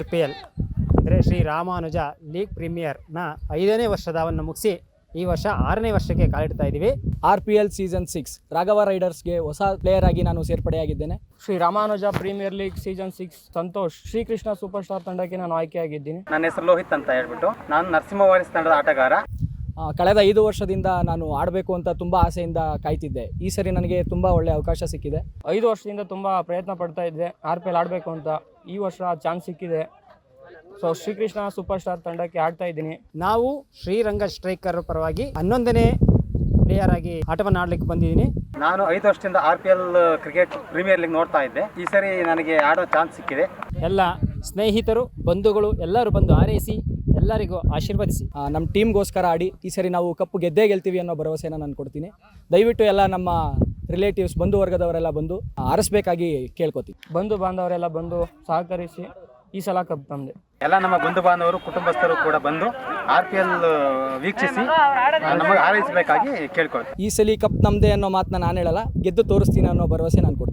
RPL ಅಂದರೆ Shri Ramanuja league ಪ್ರೀಮಿಯರ್ನ 5ನೇ ವರ್ಷದವನ್ನು ಮುಗಿಸಿ ಈ ವರ್ಷ 6ನೇ ವರ್ಷಕ್ಕೆ ಕಾಲಿಡ್ತಾ ಇದ್ದೀವಿ. RPL ಸೀಸನ್ 6 ರಾಘವ ರೈಡರ್ಸ್ಗೆ ಹೊಸ ಪ್ಲೇಯರ್ ಆಗಿ ನಾನು ಸೇರ್ಪಡೆಯಾಗಿದ್ದೇನೆ. Shri Ramanuja premier league season 6 Santosh Srikrishna super star ತಂಡಕ್ಕೆ ನಾನು ಆಯ್ಕೆಯಾಗಿದ್ದೀನಿ. ನನ್ನ ಹೆಸರು ಲೋಹಿತ್ ಅಂತ ಹೇಳ್ಬಿಟ್ಟು ನಾನು ನರಸಿಂಹ ವಾರಿಸ್ ತಂಡದ ಆಟಗಾರ. ಕಳೆದ 5 ವರ್ಷದಿಂದ ನಾನು ಆಡಬೇಕು ಅಂತ ತುಂಬ ಆಸೆಯಿಂದ ಕಾಯ್ತಿದ್ದೆ. ಈ ಸರಿ ನನಗೆ ತುಂಬ ಒಳ್ಳೆಯ ಅವಕಾಶ ಸಿಕ್ಕಿದೆ. 5 ವರ್ಷದಿಂದ ತುಂಬ ಪ್ರಯತ್ನ ಪಡ್ತಾ ಇದ್ದೆ RPL ಆಡಬೇಕು ಅಂತ. ಈ ವರ್ಷ ಚಾನ್ಸ್ ಸಿಕ್ಕಿದೆ. ಸೊ ಶ್ರೀಕೃಷ್ಣ ಸೂಪರ್ ಸ್ಟಾರ್ ತಂಡಕ್ಕೆ ಆಡ್ತಾ ಇದ್ದೀನಿ. ನಾವು ಶ್ರೀರಂಗ ಸ್ಟ್ರೈಕರ್ ಪರವಾಗಿ 11ನೇ ಪ್ಲೇಯರ್ ಆಗಿ ಆಟವನ್ನು ಆಡಲಿಕ್ಕೆ ಬಂದಿದ್ದೀನಿ. ನಾನು 5 ವರ್ಷದಿಂದ RPL ಕ್ರಿಕೆಟ್ ಪ್ರೀಮಿಯರ್ ಲೀಗ್ ನೋಡ್ತಾ ಇದ್ದೆ. ಈ ಸರಿ ನನಗೆ ಆಡೋ ಚಾನ್ಸ್ ಸಿಕ್ಕಿದೆ. ಎಲ್ಲ ಸ್ನೇಹಿತರು ಬಂಧುಗಳು ಎಲ್ಲರೂ ಬಂದು ಹಾರೈಸಿ ಎಲ್ಲರಿಗೂ ಆಶೀರ್ವದಿಸಿ ನಮ್ಮ ಟೀಮ್ಗೋಸ್ಕರ ಆಡಿ ಈ ಸರಿ ನಾವು ಕಪ್ಪು ಗೆದ್ದೇ ಗೆಲ್ತೀವಿ ಅನ್ನೋ ಭರವಸೆನ ನಾನು ಕೊಡ್ತೀನಿ. ದಯವಿಟ್ಟು ಎಲ್ಲ ನಮ್ಮ ರಿಲೇಟಿವ್ಸ್ ಬಂಧು ವರ್ಗದವರೆಲ್ಲ ಬಂದು ಆರಿಸ್ಬೇಕಾಗಿ ಕೇಳ್ಕೊತೀವಿ. ಬಂಧು ಬಾಂಧವರೆಲ್ಲ ಬಂದು ಸಹಕರಿಸಿ ಈ ಸಲ ಕಪ್ ನಮ್ಮದೇ. ಎಲ್ಲ ನಮ್ಮ ಬಂಧು ಬಾಂಧವರು ಕುಟುಂಬಸ್ಥರು ಕೂಡ ಬಂದು RPL ವೀಕ್ಷಿಸಿ ನಮಗೆ ಹಾರೈಸಬೇಕಾಗಿ ಕೇಳ್ಕೊಳ್ತೀನಿ. ಈ ಸಲ ಕಪ್ ನಮ್ಮದೇ ಅನ್ನೋ ಮಾತನ್ನ ನಾನು ಹೇಳಲ್ಲ, ಗೆದ್ದು ತೋರಿಸ್ತೀನಿ ಅನ್ನೋ ಭರವಸೆ ನಾನು ಕೊಡ್ತೀನಿ.